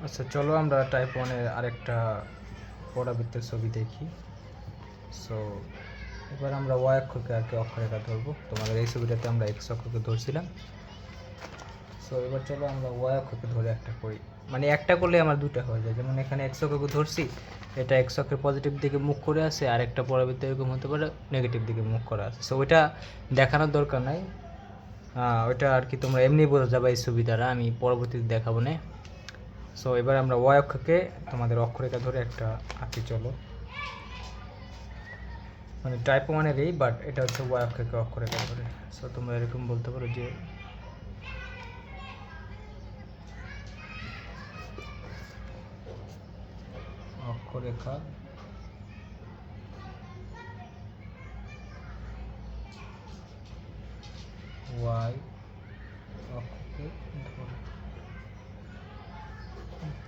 আচ্ছা, চলো আমরা টাইপ 1-এর আরেকটা পরাবৃত্তের ছবি দেখি। সো এবার আমরা y অক্ষকে আর কি অক্ষরেখা ধরবো। তোমাদের এই ছবিটাতে আমরা x অক্ষকে ধরছিলাম। সো এবার চলো আমরা y অক্ষকে ধরে একটা করি, মানে একটা করলে আমার দুটো হয়ে যায়। যেমন এখানে x অক্ষকে ধরছি, এটা x অক্ষের পজিটিভ দিকে মুখ করে আছে, আর একটা পরাবৃত্ত এরকম হতে পারে নেগেটিভ দিকে মুখ করা আছে। সো ওইটা দেখানোর দরকার নাই, ওইটা আর কি তোমরা এমনি বোঝা যাবে এই ছবি দ্বারা, আমি পরবর্তীতে দেখাবো না। সো এবার আমরা y অক্ষকে তোমাদের অক্ষরেখা ধরে একটা আঁকি। চলো, মানে টাইপ 1-এরই, বাট এটা হচ্ছে y অক্ষকে অক্ষরেখা ধরে। সো তোমরা এরকম বলতে পারো যে অক্ষরেখা y অক্ষকে ধরে।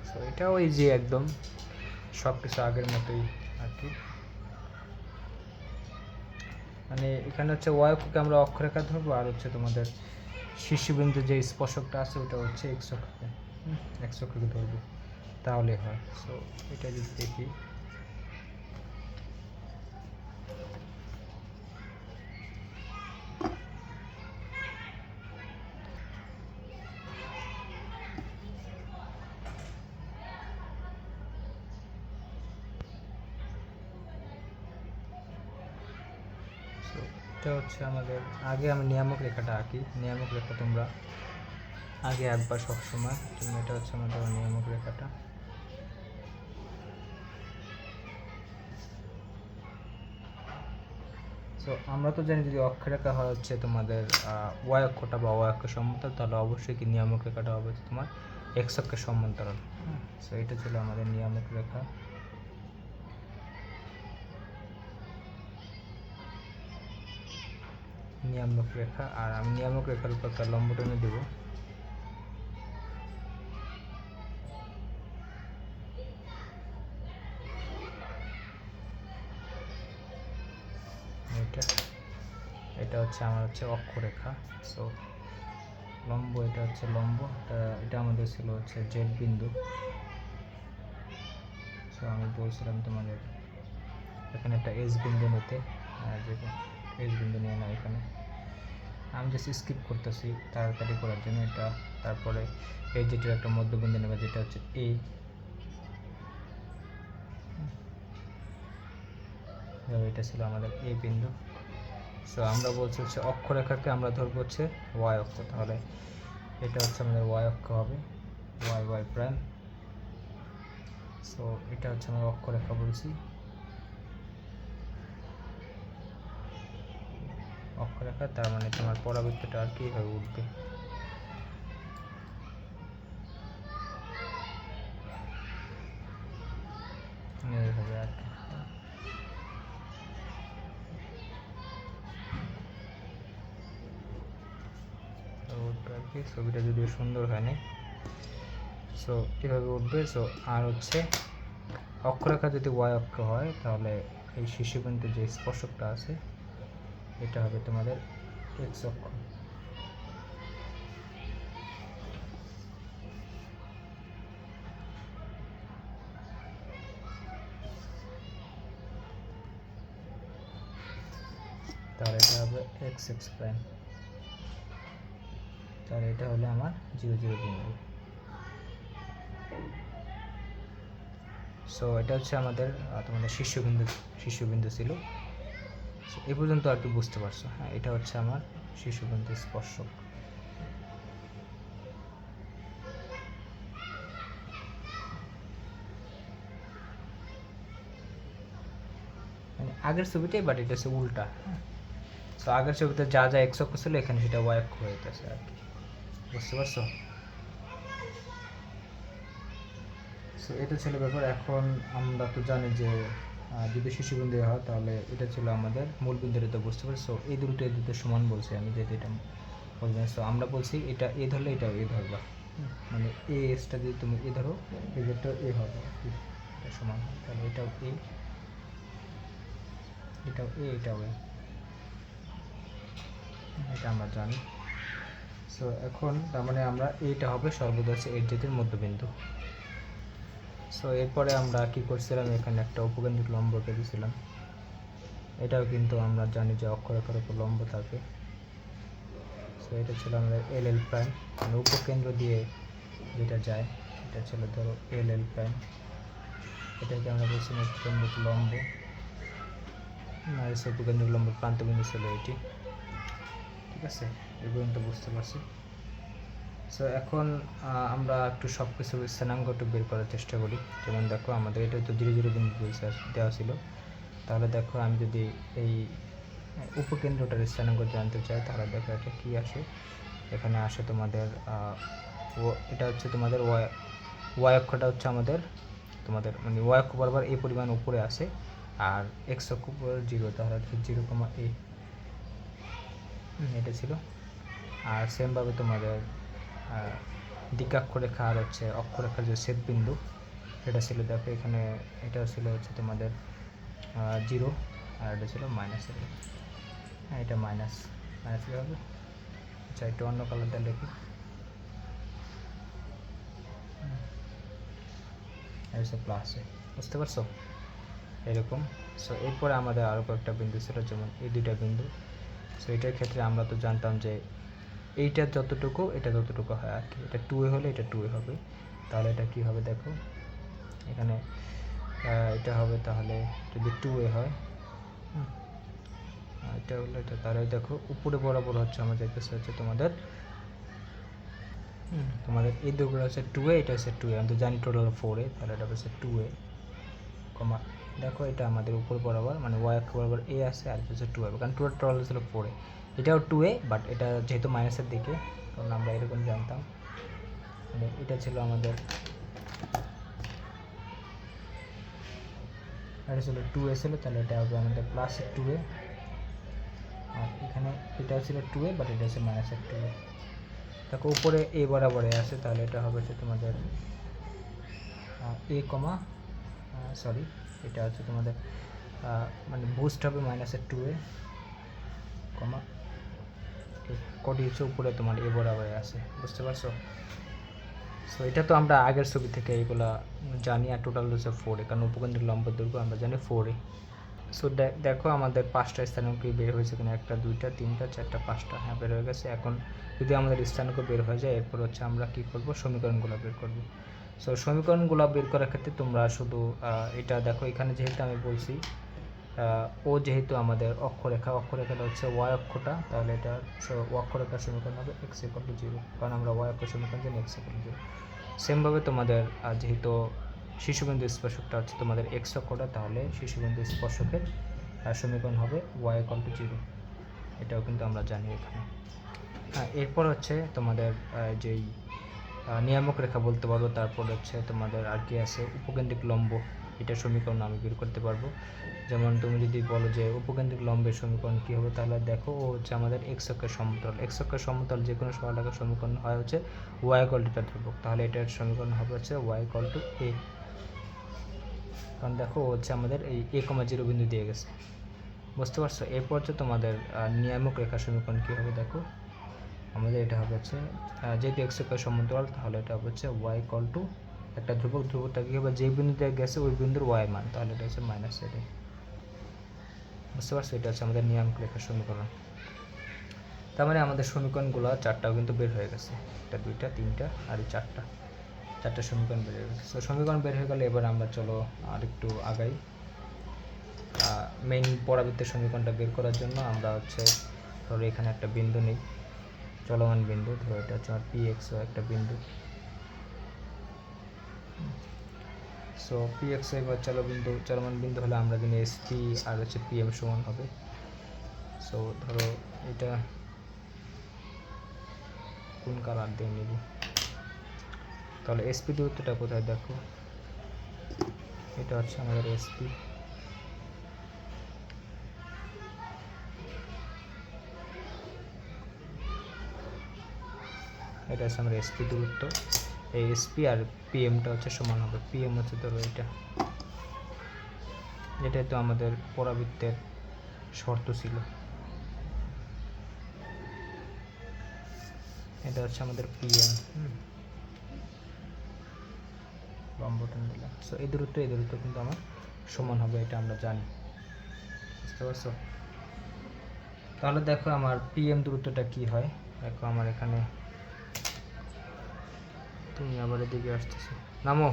সো এটা ওই যে একদম সব কিছু আগের মতোই আর কি। মানে এখানে হচ্ছে y অক্ষকে আমরা অক্ষরেখা ধরবো, আর হচ্ছে তোমাদের শীর্ষবিন্দু যে স্পর্শকটা আছে ওটা হচ্ছে x অক্ষকে ধরবো, তাহলে হয়। সো এটা যদি দেখি, সো এটা হচ্ছে আমাদের, আগে আমি নিয়ামক রেখাটা আঁকি। নিয়ামক রেখা তোমরা আগে একবার সবসময়, এটা হচ্ছে আমাদের নিয়ামক রেখাটা। সো আমরা তো জানি যদি অক্ষরেখা হয় হচ্ছে তোমাদের y অক্ষটা বা y অক্ষ সমান্তরাল, তাহলে অবশ্যই কি নিয়ামক রেখাটা হবে তোমার x অক্ষের সমান্তরাল। সো এটা ছিল আমাদের নিয়ামক রেখা। নিয়ামক রেখা, আর আমি নিয়ামক রেখার উপর একটা লম্ব টেনে দেবো। এটা হচ্ছে আমার হচ্ছে অক্ষরেখা। সো লম্ব, এটা হচ্ছে লম্ব, এটা আমাদের ছিল হচ্ছে জেড বিন্দু। সো আমি বলছিলাম তোমাদের এখানে একটা এস বিন্দু নিতে, যে এস বিন্দু নিয়ে নাও এখানে। আমি জাস্ট স্কিপ করতেছি তাড়াতাড়ি করার জন্য এটা। তারপরে এই যেটার একটা মধ্যবিন্দু নেবে, যেটা হচ্ছে এ। এটা ছিল আমাদের এ বিন্দু। সো আমরা বলছি হচ্ছে অক্ষরেখাকে আমরা ধরবো হচ্ছে y অক্ষ, তাহলে এটা হচ্ছে আমাদের y অক্ষ হবে, y প্রাইম। সো এটা হচ্ছে আমরা অক্ষরেখা বলছি। অক্ষরেখা, তার মানে তোমার পরাবৃত্তটা আর কি এইভাবে উঠবে। এইভাবে আর কি। উঠবে আর কি, ছবিটা যদিও সুন্দর হয়নি। সো এভাবে উঠবে। সো আর হচ্ছে অক্ষরেখা যদি y অক্ষ হয়, তাহলে এই শীর্ষবিন্দুতে যে স্পর্শকটা আছে এটা হবে তোমাদের x অক্ষ। তাহলে এটা হবে x প্রাইম। তাহলে এটা হলো আমার 0 0 বিন্দু। সো এটা হচ্ছে আমাদের তোমাদের শীর্ষবিন্দু ছিল। এ পর্যন্ত আর কি বুঝতে পারছো? হ্যাঁ, এটা হচ্ছে আমার শীর্ষবিন্দু স্পর্শক। মানে আগের ছবিটাই, বাট এটা হচ্ছে উল্টা। সো আগের ছবিতে যা যা x অক্ষ ছিল, এখানে সেটা y অক্ষ হয়ে গেছে আর কি। বুঝতে পারছো? সো এটা ছিল ব্যাপার। এখন আমরা তো জানি যে যদি শীর্ষবিন্দু হয়, তাহলে এটা ছিল আমাদের মূল বিন্দু। এটা বুঝতে পারছো? এই দুটো সমান বলছি আমি, যেহেতু এটা বলবেন। সো আমরা বলছি এটা এ ধরলে এটাও এ ধরবা, মানে এ এসটা যদি তুমি এ ধরো, এই যেটা এ হবে, এটা সমান হয়। তাহলে এটাও এ, এটাও এ, এটাও এ, এটা আমরা জানি। সো এখন তার মানে আমরা এইটা হবে সর্বদা হচ্ছে এর জাতির মধ্যবিন্দু। সো এরপরে আমরা কি করছিলাম, এখানে একটা উপকেন্দ্রিক লম্ব এঁকে দিয়েছিলাম। এটাও কিন্তু আমরা জানি যে অক্ষরেখার উপর লম্ব থাকে। সো এটা ছিল আমাদের এল প্রাইম, মানে উপকেন্দ্র দিয়ে যেটা যায় এটা ছিল ধরো এল প্রাইম। এটাকে আমরা বলছিলাম উপকেন্দ্রিক লম্ব, আর সে উপকেন্দ্রিক লম্ব প্রান্তবিন্দু ছিল এটি। ঠিক আছে, এই পর্যন্ত বুঝতে পারছি। সো এখন আমরা একটু সব কিছু স্থানাঙ্ক একটু বের করার চেষ্টা করি। যেমন দেখো আমাদের এটা তো 0 0 বিন্দু দেওয়া ছিল, তাহলে দেখো আমি যদি এই উপকেন্দ্রটার স্থানাঙ্ক জানতে চাই, তাহলে দেখো এটা কি আসে, এখানে আসে তোমাদের এটা হচ্ছে তোমাদের ওয়াই অক্ষটা হচ্ছে আমাদের তোমাদের মানে ওয়াই অক্ষ বরাবর এই পরিমাণ উপরে আসে, আর এক্স অক্ষ উপর 0, তাহলে 0,a এটা ছিল। আর সেমভাবে তোমাদের দিকাক্ষরেখা আর হচ্ছে অক্ষরেখার যে ছেদবিন্দু এটা ছিল, দেখো এখানে এটা ছিল হচ্ছে তোমাদের 0, আর এটা ছিল মাইনাস। হ্যাঁ, এটা মাইনাস কী হবে, আচ্ছা একটু অন্য কালারটা লিখি, আর হচ্ছে প্লাসে, বুঝতে পারছো এরকম। সো এরপরে আমাদের আরও কয়েকটা বিন্দু ছিল, যেমন এই দুইটা বিন্দু। সো এটার ক্ষেত্রে আমরা তো জানতাম যে এইটা যতটুকু এটা ততটুকু হয় আর কি, এটা 2a হলে এটা 2a হবে, তাহলে এটা কি হবে দেখো এখানে এটা হবে, তাহলে যদি 2a হয় এটা হলো এটা, তাহলে দেখো উপরে বরাবর হচ্ছে আমার যাইতেছে হচ্ছে তোমাদের তোমাদের এই দুগুলো হচ্ছে 2a, এটা হচ্ছে 2a, আমি তো জানি টোটাল 4a, তাহলে এটা হচ্ছে 2a কমা, দেখো এটা আমাদের উপর বরাবর মানে ওয়াই অক্ষ বরাবর a আছে, আর হচ্ছে 2a, কারণ টোটাল ছিল 4a, এটাও 2a, বাট এটা যেহেতু মাইনাসের দিকে, কারণ আমরা এরকম জানতাম, মানে এটা ছিল আমাদের এটা ছিল 2a ছিল, তাহলে এটা হবে আমাদের প্লাস 2a, আর এখানে এটা ছিল 2a, বাট এটা হচ্ছে মাইনাসের 2a। দেখো উপরে a বরাবরে আছে, তাহলে এটা হবে হচ্ছে তোমাদের a কমা সরি এটা হচ্ছে তোমাদের মানে বুস্ট হবে মাইনাসের 2a কমা কোটি হচ্ছে উপরে তোমার a বরাবরে আছে, বুঝতে পারছো। সো এটা তো আমরা আগের ছবি থেকে এইগুলা জানি, আর টোটাল হচ্ছে 4a, কারণ উপকেন্দ্রিক লম্ব দৈর্ঘ্য আমরা জানি 4a। সো দেখো আমাদের 5টা স্থানাঙ্ক বের হয়েছে কিনা, 1 2 3 4 5টা, হ্যাঁ বের হয়ে গেছে। এখন যদি আমাদের স্থানাঙ্ক বের হয়ে যায়, এরপর হচ্ছে আমরা কী করব, সমীকরণগুলো বের করব। সো সমীকরণগুলো বের করার ক্ষেত্রে তোমরা শুধু এটা দেখো, এখানে যেহেতু আমি বলছি ও যেহেতু আমাদের অক্ষরেখাটা হচ্ছে ওয়াই অক্ষটা, তাহলে এটা অক্ষরেখার সমীকরণ হবে x = 0, কারণ আমরা ওয়াই অক্ষ সমীকরণ জানি x = 0। সেমভাবে তোমাদের যেহেতু শিশুবিন্দু স্পর্শকটা হচ্ছে তোমাদের এক্স অক্ষটা, তাহলে শিশুবিন্দু স্পর্শকের সমীকরণ হবে y = 0, এটাও কিন্তু আমরা জানি এখানে। এরপর হচ্ছে তোমাদের যেই নিয়ামক রেখা বলতে পারবো, তারপর হচ্ছে তোমাদের আর কি আছে উপকেন্দ্রিক লম্ব, এটা সমীকরণ আমি বের করতে পারবো। যেমন তুমি যদি বলো যে উপকেন্দ্রিক লম্বের সমীকরণ কী হবে, তাহলে দেখো ও হচ্ছে আমাদের এক্স অক্ষের সমতল যে কোনো সরলরেখার সমীকরণ হয় হচ্ছে y = এটা ধ্রুবক, তাহলে এটার সমীকরণ হবে হচ্ছে y = a, কারণ দেখো ও হচ্ছে আমাদের এই a, 0 বিন্দু দিয়ে গেছে, বুঝতে পারছো। এরপর হচ্ছে তোমাদের নিয়ামক রেখার সমীকরণ কী হবে, দেখো আমাদের এটা হবে হচ্ছে যেহেতু এক্স অক্ষের সমান্তরাল, তাহলে এটা হচ্ছে y = একটা ধ্রুবকটা কী হবে, যে বিন্দুতে গেছে ওই বিন্দুর y মান, তাহলে এটা হচ্ছে মাইনাস এটাই, বুঝতে পারছো। এটা হচ্ছে আমাদের নিয়ামক রেখার সমীকরণ। তার মানে আমাদের সমীকরণগুলো 4টাও কিন্তু বের হয়ে গেছে, এটা 2টা 3টা আর এই 4টা সমীকরণ বের হয়ে গেছে। তো সমীকরণ বের হয়ে গেলে এবার আমরা চলো আর একটু আগাই। মেইন পরাবৃত্তের সমীকরণটা বের করার জন্য আমরা হচ্ছে ধরো এখানে একটা বিন্দু নেই, চলমান বিন্দু, ধরো এটা হচ্ছে আমার px একটা বিন্দু। সো px এবার চলমান বিন্দু হলে আমরা জানি sp আর হচ্ছে pm সমান হবে। সো ধরো এটা কোন কালার দিয়ে নেব, তাহলে sp দূরত্বটা কোথায় দেখো, এটা হচ্ছে আমাদের sp, এটা হচ্ছে আমাদের sp দূরত্ব। এই sp আর pmটা হচ্ছে সমান হবে, pm হচ্ছে ধরো এটাই তো আমাদের পরাবৃত্তের শর্ত ছিল, এটা হচ্ছে আমাদের pm। লম্ব টেনে দিলাম। সো এই দূরত্ব কিন্তু আমার সমান হবে, এটা আমরা জানি, বুঝতে পারছো? তাহলে দেখো আমার পিএম দূরত্বটা কি হয়। দেখো আমার এখানে, তুমি আবার এদিকে আসতেছো, নামো।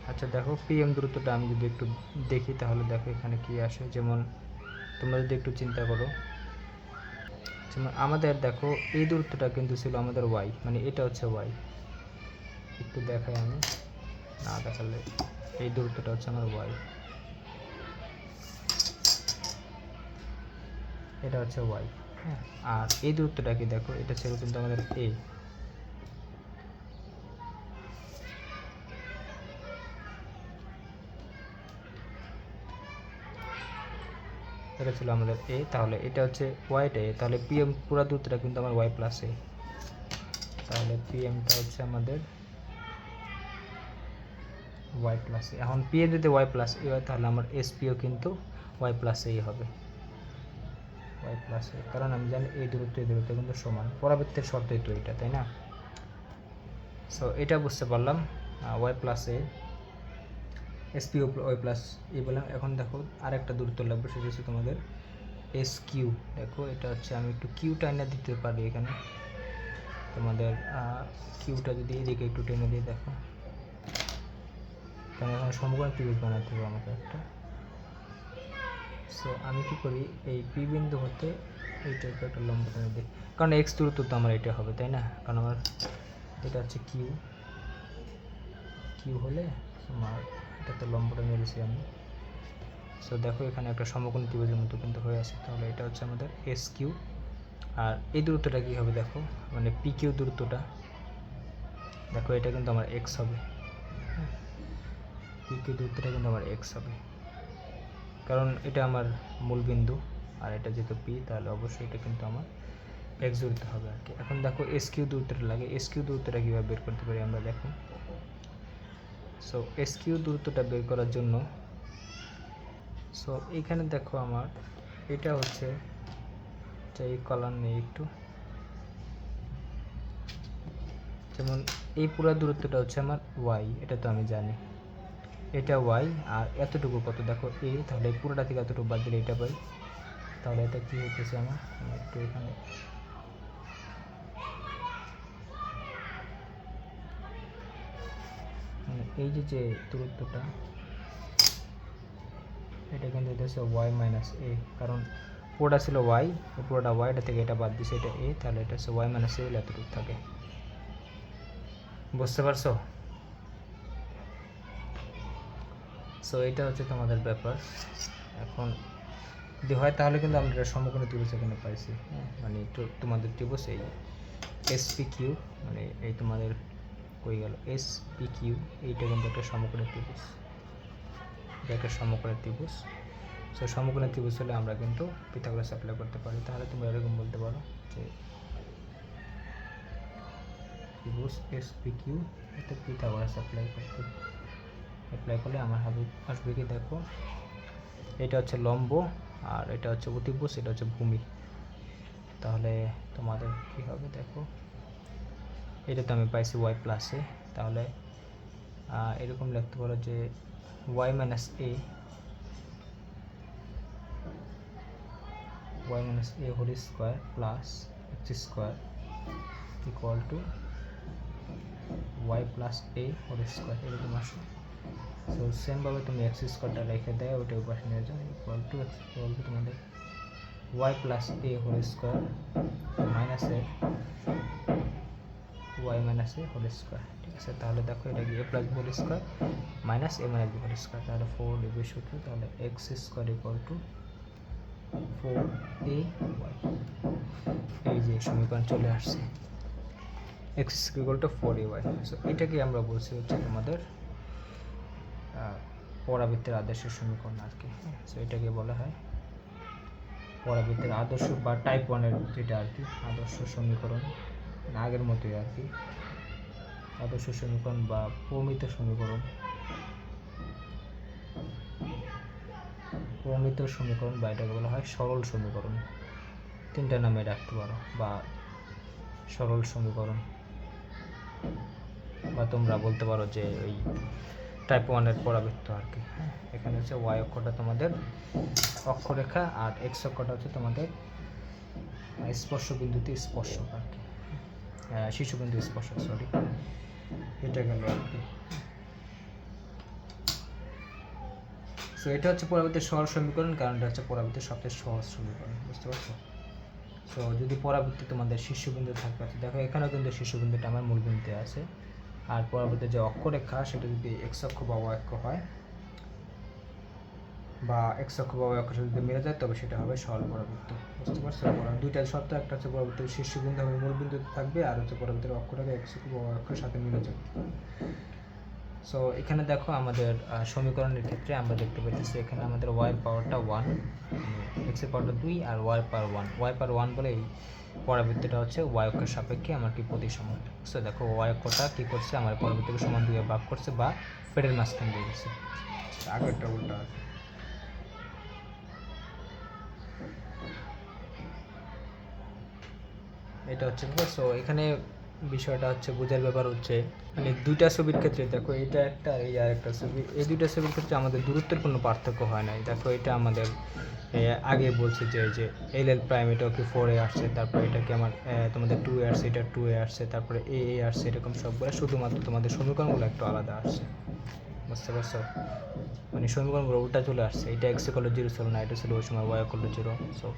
আচ্ছা দেখো পিএম দূরত্বটা আমি যদি একটু দেখি তাহলে দেখো এখানে কি আসে। যেমন তোমরা যদি একটু চিন্তা করো, যেমন আমাদের দেখো এই দূরত্বটা কিন্তু ছিল আমাদের ওয়াই, মানে এটা হচ্ছে ওয়াই। একটু দেখাই আমি, না দেখালে, এই দূরত্বটা হচ্ছে আমার ওয়াই, এটা হচ্ছে ওয়াই, হ্যাঁ। আর এই দূরত্বটা কি দেখো, এটা ছিল কিন্তু আমাদের এ, এটা ছিল আমাদের এ। তাহলে এটা হচ্ছে ওয়াইটা এ, তাহলে পিএম পুরো দূরত্বটা কিন্তু আমার ওয়াই প্লাস এ। তাহলে পিএমটা হচ্ছে আমাদের ওয়াই প্লাস এ। এখন পিএম যদি ওয়াই প্লাস এ হয় তাহলে আমার এসপিও কিন্তু ওয়াই প্লাস এই হবে, ওয়াই প্লাস এ, কারণ আমি জানি এই দূরত্ব কিন্তু সমান, পরাবৃত্তের শর্তই তো এটা, তাই না? সো এটা বুঝতে পারলাম, ওয়াই প্লাস এ, এসপিও ওয়াই প্লাস এ বললাম। এখন দেখো আরেকটা দূরত্ব লাগবে, সেটা হচ্ছে তোমাদের এস কিউ। দেখো এটা হচ্ছে, আমি একটু কিউটা এনে দিতে পারি এখানে, তোমাদের কিউটা যদি এদিকে একটু টেনে দিয়ে দেখো, কারণ এখানে সমকোণ ত্রিভুজ বানাতে হবে আমাকে একটা। সো আমি কি করি, এই পি বিন্দু হতে এই টাইপের একটা লম্ব টেনে দিই, কারণ এক্স দূরত্ব তো আমার এটা হবে, তাই না? কারণ আমার এটা হচ্ছে কিউ, কিউ হলে আমার এটাতে লম্ব টেনে দিয়েছি আমি। সো দেখো এখানে একটা সমকোণ ত্রিভুজের মতো কিন্তু হয়ে আছে, তাহলে এটা হচ্ছে আমাদের এস কিউ। আর এই দূরত্বটা কী হবে দেখো, মানে পি কিউ দূরত্বটা দেখো, এটা কিন্তু আমার এক্স হবে, পি কিউ দূরত্বটা কিন্তু আমার এক্স হবে, কারণ এটা আমার মূল বিন্দু, আর এটা যেহেতু পি, তাহলে অবশ্যই এটা কিন্তু আমার এক্স দূরত্ব হবে আর কি। এখন দেখো এস কিউ দূরত্বটা লাগে, এস কিউ দূরত্বটা কীভাবে বের করতে পারি আমরা দেখো। সো এস কিউ দূরত্বটা বের করার জন্য, সো এইখানে দেখো আমার এটা হচ্ছে, এই কলাম নেই একটু, যেমন এই পুরো দূরত্বটা হচ্ছে আমার ওয়াই, এটা তো আমি জানি, এটা ওয়াই, আর এতটুকু কত দেখো এ, তাহলে পুরোটা থেকে এতটুকু বাদ দিলে এটা পাই, তাহলে এটা কী হইতেছে আমার, একটু এখানে এই যে দূরত্বটা, এটা কিন্তু হচ্ছে ওয়াই মাইনাস এ, কারণ পুরোটা ছিল ওয়াই, পুরোটা ওয়াই, এটা থেকে এটা বাদ দিছে, এটা এ, তাহলে এটা হচ্ছে ওয়াই মাইনাস এ হলে এতটুকু থাকে, বুঝতে পারছো? সো এটা হচ্ছে তোমাদের ব্যাপার। এখন যদি হয় তাহলে কিন্তু আমরা সমকোণী ত্রিভুজ এখানে পাইছি, হ্যাঁ, মানে তোমাদের ত্রিভুজ এই এসপি কিউ, মানে এই তোমাদের কই গেল এসপি কিউ, এইটা কিন্তু একটা সমকোণী ত্রিভুজ, এটা একটা সমকোণী ত্রিভুজ। সো সমকোণী ত্রিভুজ হলে আমরা কিন্তু পিথাগোরাস অ্যাপ্লাই করতে পারি। তাহলে তোমরা এরকম বলতে পারো যে ত্রিভুজ এসপি কিউ, এটা পিথাগোরাস অ্যাপ্লাই করলে আমার আসবে কি দেখো, এটা হচ্ছে লম্ব, আর এটা হচ্ছে অতিভুজ, এটা হচ্ছে ভূমি। তাহলে তোমাদের কি হবে দেখো, এটা তো আমি পাইছি ওয়াই প্লাসে, তাহলে এরকম লিখতে পারো যে Y minus A, Y minus A whole square plus X square equal to Y plus A whole square, এরকম আসে। সো সেমভাবে তুমি এক্স স্কোয়ারটা রেখে দেয়, ওটা উপাশে নিয়ে যাও, ইকুয়াল টু তোমাদের Y plus A whole square minus A Y minus A whole square, ঠিক আছে? তাহলে দেখো এটা কি A plus B whole square minus A minus B whole square, তাহলে 4 ডিবি সূত্র, তাহলে X square equal to 4 A Y, এই যে সমীকরণ চলে আসছে, X equal to 4 A Y. So এটাকে আমরা বলছি হচ্ছে তোমাদের পরাবৃত্তের আদর্শের সমীকরণ আর কি। সো এটাকে বলা হয় পরাবৃত্তের আদর্শ বা টাইপ 1-এর যেটা আর কি আদর্শ সমীকরণ, আগের মতোই আর কি, আদর্শ সমীকরণ বা প্রমিত সমীকরণ, প্রমিত সমীকরণ বা এটাকে বলা হয় সরল সমীকরণ, তিনটা নামে রাখতে পারো, বা সরল সমীকরণ, বা তোমরা বলতে পারো যে ওই টাইপ 1-এর পরাবৃত্ত আর কি। হ্যাঁ, এখানে হচ্ছে ওয়াই অক্ষটা তোমাদের অক্ষরেখা আর এক্স অক্ষটা হচ্ছে তোমাদের স্পর্শ বিন্দুতে স্পর্শক আর কি, শীর্ষবিন্দু স্পর্শক, সরি, এটা গেল আর কি। সো এটা হচ্ছে পরাবৃত্তের সহজ সমীকরণ, কারণ এটা হচ্ছে পরাবৃত্তের সবচেয়ে সহজ সমীকরণ, বুঝতে পারছো? সো যদি পরাবৃত্তে তোমাদের শীর্ষবিন্দু থাকবে, দেখো এখানেও কিন্তু শীর্ষবিন্দুটা আমার মূলবিন্দুতে আছে, আর পরাবৃত্তের যে অক্ষরেখা সেটা যদি এক্স অক্ষ বা ওয়াই অক্ষ হয়, বা এক্স অক্ষ বা ওয়াই অক্ষ যদি মিলে যায় তবে সেটা হবে সরল পরাবৃত্ত, বুঝতে পারছো? দুইটা শর্ত, একটা হচ্ছে পরাবৃত্তের শীর্ষবিন্দু হবে মূলবিন্দুতে থাকবে, আর হচ্ছে পরাবৃত্তের অক্ষরেখা এক্স অক্ষ বা ওয়াই অক্ষের সাথে মিলে যাবে। সো এখানে দেখো আমাদের সমীকরণের ক্ষেত্রে আমরা দেখতে পাচ্ছি এখানে আমাদের ওয়াইয়ের পাওয়ারটা 1, এক্সের পাওয়ারটা 2 আর ওয়াই পাওয়ার 1, ওয়াই পাওয়ার 1 বলে এই পরাবৃত্তটা হচ্ছে ওয়াই অক্ষের সাপেক্ষে আমার কি প্রতিসম। সো দেখো ওয়াই অক্ষটা কী করছে, আমার পরাবৃত্তকে সমান 2 ভাগ করছে বা পেটের মাঝখান দিয়ে গেছে, আগেরটা উল্টা আছে। এটা হচ্ছে ব্যাপার। সো এখানে বিষয়টা হচ্ছে বোঝার ব্যাপার হচ্ছে, মানে দুইটা ছবির ক্ষেত্রে দেখো এটা একটা এই আর একটা ছবি, এই দুইটা ছবির ক্ষেত্রে আমাদের দূরত্বের কোনো পার্থক্য হয় নাই। দেখো এটা আমাদের আগে বলছে যে এল এল প্রাইম এটাও কি 4 এ আসছে, তারপর এটা কি আমার তোমাদের 2 এ আসছে, এটা 2 এ আসছে, তারপরে এ এ আসছে, এরকম সবগুলো, শুধুমাত্র তোমাদের সমীকরণগুলো একটু আলাদা আসছে, বুঝতে পারছো? মানে সমীকরণগুলো উল্টা চলে আসছে, এটা এক্স ইকুয়াল 0 ছিল না, এটা ছিল ওই সময় ওয়াই ইকুয়াল 0। সো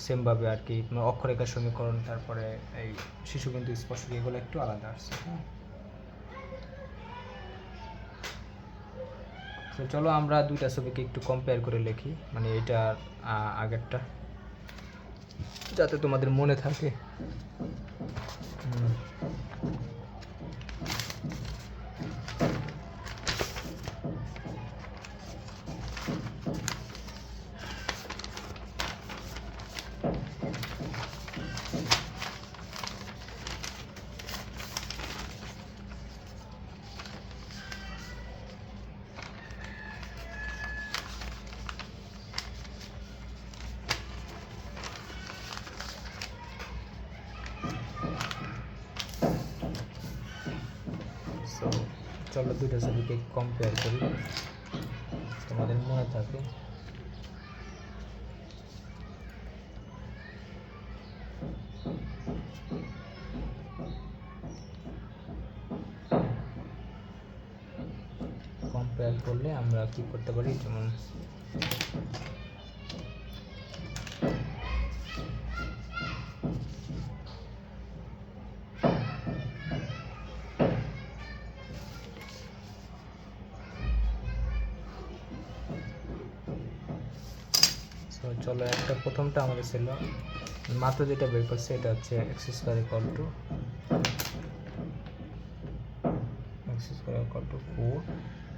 সেমভাবে আর কি অক্ষরেখার সমীকরণ, তারপরে এই শিশুবিন্দু স্পর্শক, এগুলো একটু আলাদা আসছে। হ্যাঁ, তো চলো আমরা দুইটা ছবিকে একটু কম্পেয়ার করে লিখি, মানে এটা আগেরটা, যাতে তোমাদের মনে থাকে। সো চলো দুইটা ছবিকে কম্পেয়ার করি, তোমাদের মনে থাকে। কম্পেয়ার করলে আমরা কি করতে পারি, যেমন চলো একটা প্রথমটা আমাদের ছিল মাত্র যেটা বের করছে, এটা হচ্ছে x square equal two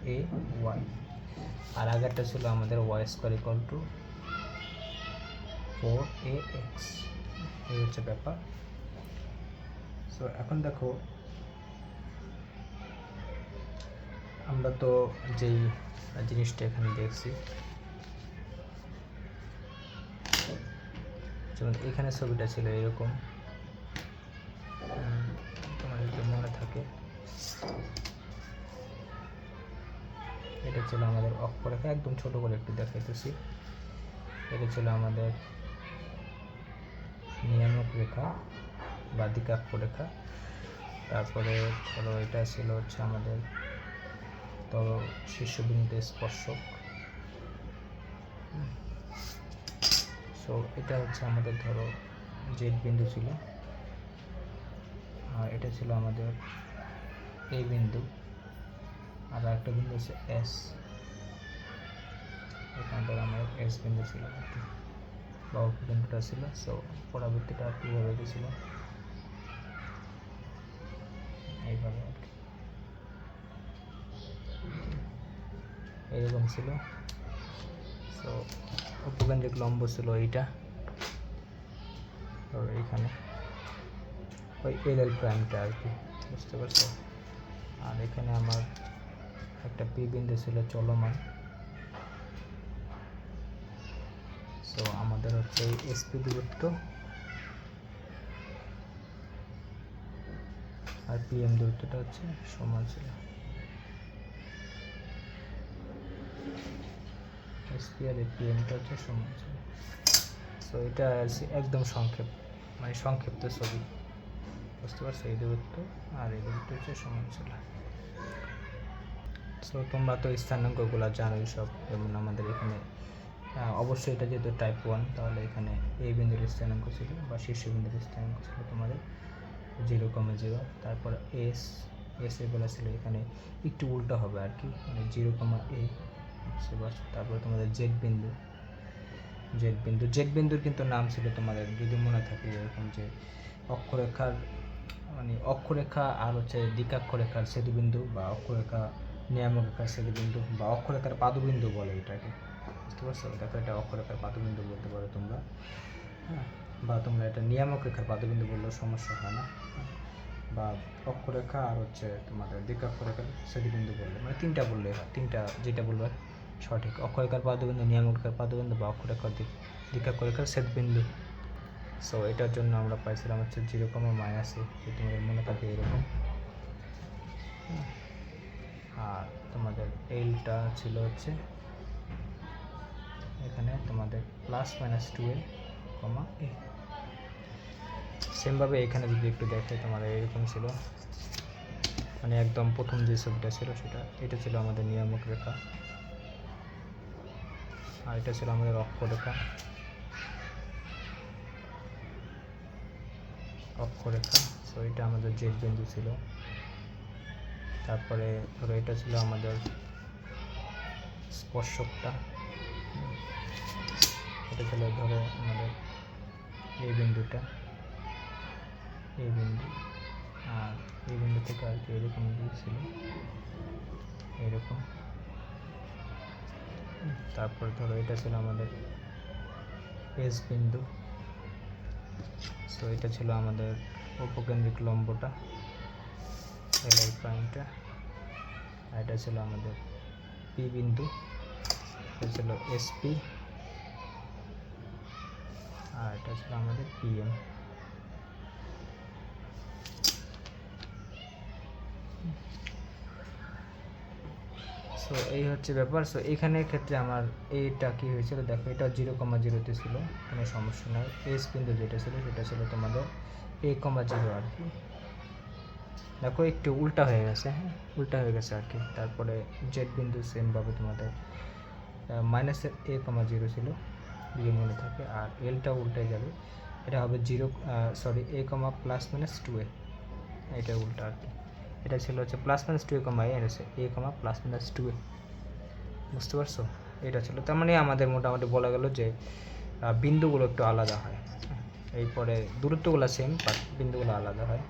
4ay, আর আগেরটা ছিল আমাদের Y square equal two 4ax, এই হচ্ছে ব্যাপার। সো এখন দেখো আমরা তো যেই জিনিসটা এখানে দেখছি, যেমন এখানে ছবিটা ছিল এরকম, তোমার যদি মনে থাকে, এটা ছিল আমাদের অক্ষরেখা, একদম ছোট করে একটু দেখাইতেছি, এটা ছিল আমাদের নিয়ামক রেখা বা দিকাক্ষ রেখা, তারপরে ধরো এটা ছিল হচ্ছে আমাদের ধরো শীর্ষবিন্দু স্পর্শক। সো এটা হচ্ছে আমাদের ধরো জেড বিন্দু ছিল, আর এটা ছিল আমাদের এ বিন্দু, আর একটা বিন্দু হচ্ছে এস, এখানে ধরো আমার এস বিন্দু ছিল আর কি, বা বিন্দুটা ছিল। সো পরাবৃত্তিটা কীভাবে গেছিল, এইভাবে আর কি, এরকম ছিল। সো উপকেন্দ্রিক লম্ব ছিল এইটা, তো এইখানে ওই এল এল প্রাইমটা আর কি, বুঝতে পারছো? আর এখানে আমার একটা পি বিন্দু ছিল চলমান। সো আমাদের হচ্ছে এই এসপি দূরত্ব আর পিএম দূরত্বটা হচ্ছে সমান ছিল, এসপি আর পিএমটা হচ্ছে সমান ছিল। সো এটা একদম সংক্ষেপ, মানে সংক্ষিপ্ত ছবি, বুঝতে পারছো? এই দূরত্ব আর এই দূরত্ব হচ্ছে সমান ছিল। সো তোমরা তো স্থানাঙ্কগুলো জানোই সব, যেমন আমাদের এখানে অবশ্যই এটা যেহেতু টাইপ 1, তাহলে এখানে এই বিন্দুর স্থানাঙ্ক ছিল বা শীর্ষবিন্দুর স্থানাঙ্ক ছিল তোমাদের 0,0। তারপর এস এগুলো ছিল এখানে একটু উল্টো হবে আর কি, মানে 0,a, বুঝতে পারছো? তারপরে তোমাদের জেড বিন্দুর কিন্তু নাম ছিল তোমাদের, যদি মনে থাকে এরকম যে অক্ষরেখার মানে অক্ষরেখা আর হচ্ছে দিকাক্ষরেখার ছেদবিন্দু বা অক্ষরেখা নিয়ামক রেখার ছেদবিন্দু বা অক্ষরেখার পাদবিন্দু বলে এটাকে, বুঝতে পারছো? দেখো এটা অক্ষরেখার পাদবিন্দু বলতে পারো তোমরা, হ্যাঁ, বা তোমরা এটা নিয়ামক রেখার পাদবিন্দু বললেও সমস্যা হয় না, বা অক্ষরেখা আর হচ্ছে তোমাদের দিকাক্ষরেখার ছেদবিন্দু বললে, মানে তিনটা বললে হয়, তিনটা যেটা বলবে সঠিক, অক্ষরেখার পাদবিন্দু, নিয়ামক রেখার পাদবিন্দু বা অক্ষরেখার দিকাক্ষরেখার ছেদবিন্দু। সো এটার জন্য আমরা পাইছিলাম হচ্ছে 0,-a, যদি তোমাদের মনে থাকে এরকম। আর তোমাদের এলটা ছিল হচ্ছে এখানে তোমাদের +-2a, a। সেমভাবে এখানে যদি একটু দেখে তোমাদের এরকম ছিল, মানে একদম প্রথম যে ছবিটা ছিল সেটা, এটা ছিল আমাদের নিয়ামক রেখা আর এটা ছিল আমাদের অক্ষরেখা। সো এটা আমাদের জেড বিন্দু ছিল। তারপরে ধরো এটা ছিল আমাদের স্পর্শকটা, এটা ছিল ধরো আমাদের এই বিন্দুটা, এই বিন্দু, আর এই বিন্দু থেকে আর কি এরকম ছিল এরকম। তারপর ধরো এটা ছিল আমাদের এস বিন্দু, সো এটা ছিল আমাদের উপকেন্দ্রিক লম্বটা, এলআই প্রাইমটা। আর এটা ছিল আমাদের পি বিন্দু, এটা ছিল এসপি, আর এটা ছিল আমাদের পিএম। সো এই হচ্ছে ব্যাপার। সো এখানের ক্ষেত্রে আমার এইটা কি হয়েছিল দেখো, এটা 0,0-তে ছিল, কোনো সমস্যা নয়। এস বিন্দু যেটা ছিল সেটা ছিল তোমাদের a,0 আর কি, দেখো একটু উল্টা হয়ে গেছে, হ্যাঁ উল্টা হয়ে গেছে আর কি। তারপরে জেড বিন্দু সেমভাবে তোমাদের -a,0 ছিল যদি মনে থাকে, আর এলটা উল্টে যাবে, এটা হবে a,+-2a, এটা উল্টা আর কি। এটা ছিল হচ্ছে +-2a, এটা হচ্ছে a,+-2a, বুঝতে পারছো? এটা ছিল, তার মানে আমাদের মোটামুটি বলা গেল যে বিন্দুগুলো একটু আলাদা হয়, এরপরে দূরত্বগুলো সেম বাট বিন্দুগুলো আলাদা হয়।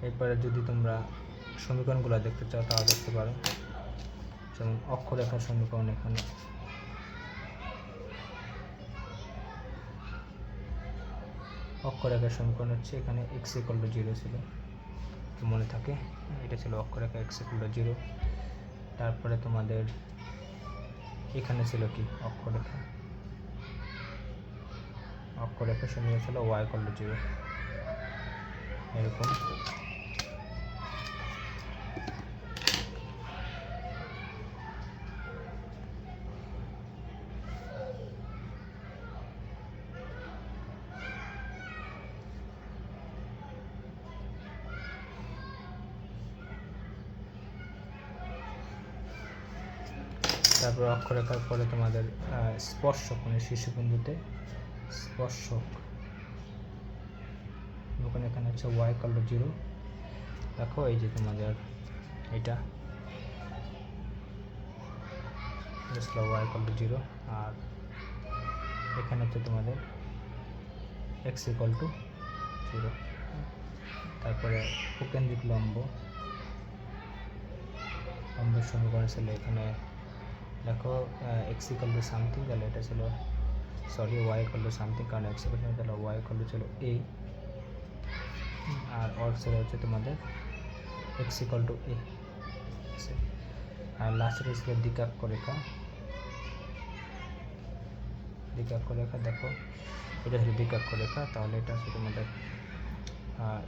এরপরে যদি তোমরা সমীকরণগুলো দেখতে চাও তাও দেখতে পারো, যেমন অক্ষরেখার সমীকরণ। এখানে অক্ষরেখার সমীকরণ হচ্ছে এখানে x=0 ছিল, মনে থাকে, এটা ছিল অক্ষরেখা x=0। তারপরে তোমাদের এখানে ছিল কি অক্ষরেখার সমীকরণ ছিল y=0, এরকম। তারপর অক্ষরেখার পরে তোমাদের স্পর্শক, মানে শীর্ষবিন্দুতে স্পর্শক, এখানে হচ্ছে y=0। দেখো এই যে তোমাদের এটা y=0, আর এখানে হচ্ছে তোমাদের x=0। তারপরে উপকেন্দ্রিক লম্বের সমীকরণ ছিল এখানে, দেখো x=something, তাহলে এটা ছিল y=something, কারণ x তাহলে y ছিল a, আর অর ছিল হচ্ছে তোমাদের x=a। আর লাস্টের ছিল দিকাক্ষরেখা। দেখো এটা হচ্ছে দিকাক্ষরেখা, তাহলে এটা হচ্ছে তোমাদের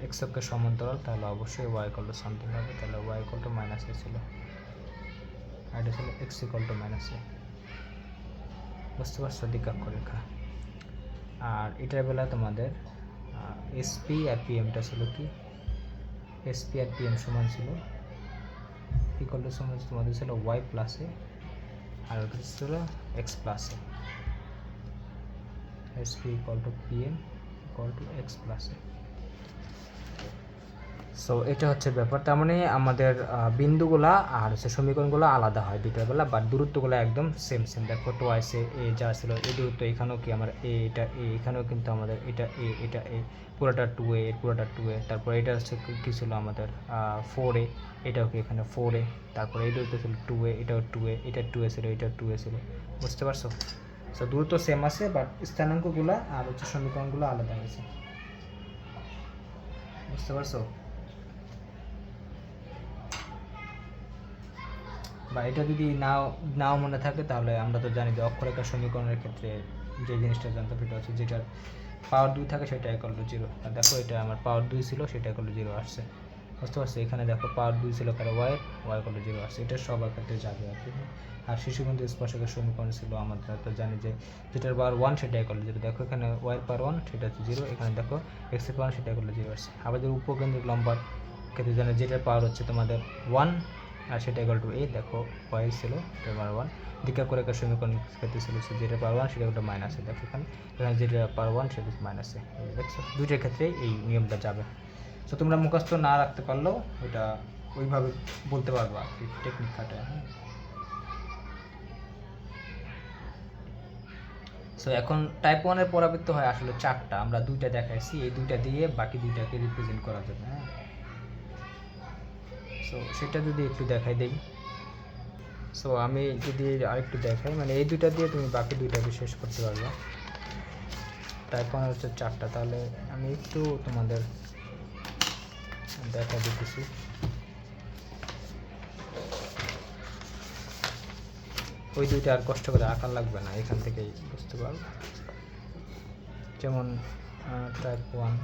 এক্স অক্ষের সমান্তরাল, তাহলে অবশ্যই ওয়াই ইকুয়াল টু সামথিং হবে। তাহলে ওয়াই ইকুয়াল টু মাইনাস এ ছিল, আর এটা ছিল এক্স ইকুয়াল টু মাইনাস এ। বুঝতে পারছো দ্বিঘাক্ষরেখা। আর এটার বেলা তোমাদের এসপি আর পিএমটা ছিল কি, এসপি আর পিএম সমান ছিল ইকুয়াল টু সমান তোমাদের ছিল ওয়াই প্লাসে, আর ওটা ছিল এক্স প্লাসে। SP equal to PM equal to x প্লাসে। সো এটা হচ্ছে ব্যাপার। তার মানে আমাদের বিন্দুগুলা আর হচ্ছে সমীকরণগুলো আলাদা হয় দুইটার বেলা, বাট দূরত্বগুলো একদম সেম সেম। দেখো টোয়াইসে এ যা ছিল এই দূরত্ব, এখানেও কি আমার এ, এটা এ, এখানেও কিন্তু আমাদের এটা এ, এটা এ, পুরোটা 2a, পুরোটা 2a। তারপর এটা হচ্ছে কী ছিল আমাদের 4a, এটাও কি এখানে 4a। তারপরে এই দূরত্ব ছিল 2a, এটাও 2a, এটা 2a ছিল, এটা 2a ছিল। বুঝতে পারছো? সো দূরত্ব সেম আছে, বাট স্থানাঙ্কগুলো আর হচ্ছে সমীকরণগুলো আলাদা হয়েছে। বুঝতে পারছো? বা এটা যদি নাও মনে থাকে, তাহলে আমরা তো জানি যে অক্ষরেখার সমীকরণের ক্ষেত্রে যে জিনিসটা জানতে পেতে হচ্ছে, যেটার পাওয়ার 2 থাকে সেটা ইকুয়াল টু 0। আর দেখো এটা আমার পাওয়ার 2 ছিল, সেটা ইকুয়াল টু 0 আসছে। বুঝতে পারছো? এখানে দেখো পাওয়ার 2 ছিল কারো ওয়াই ইকুয়াল টু 0 আসছে। এটা সবার ক্ষেত্রে যাবে আর কি। আর শিশুবিন্দু স্পর্শকের সমীকরণ ছিল আমাদের, তো জানি যে যেটার পাওয়ার 1 সেটা ইকুয়াল টু 0। দেখো এখানে ওয়াই পাওয়ার 1 সেটা হচ্ছে 0, এখানে দেখো এক্স এর পাওয়ার সেটা ইকুয়াল টু 0 আসছে। আবার যে উপকেন্দ্রিক লম্বার ক্ষেত্রে জানি যেটার পাওয়ার হচ্ছে তোমাদের 1 আর সেটা ইকুয়াল টু এ। দেখো ওয়াই ছিল এটার পাওয়ার 1, দ্বিঘাক্ষরেখার সমীকরণ ক্ষেত্রে ছিল যেটা পাওয়ার 1 সেটা ইকুয়াল টু মাইনাস এ। দেখো এখানে যেটা পাওয়ার 1 সেটা মাইনাস এ। দেখছো দুইটার ক্ষেত্রেই এই নিয়মটা যাবে। সো তোমরা মুখস্থ না রাখতে পারলেও এটা ওইভাবে বলতে পারবা আর কি, টেকনিক খাটায়। সো এখন টাইপ 1-এর পরাবৃত্ত হয় আসলে 4টা, আমরা 2টা দেখাইছি, এই 2টা দিয়ে বাকি 2টাকে রিপ্রেজেন্ট করা যাবে। হ্যাঁ, সো সেটা যদি একটু দেখাই দেই। সো আমি যদি আরেকটু দেখাই, মানে এই 2টা দিয়ে তুমি বাকি 2টাকে শেষ করতে পারবে। টাইপ 1 হচ্ছে 4টা, তাহলে আমি একটু তোমাদের দেখা দিতেছি। ওই 2টা আর কষ্ট করে আঁকা লাগবে না, এখান থেকেই বুঝতে পারবো। যেমন টাইপ 1,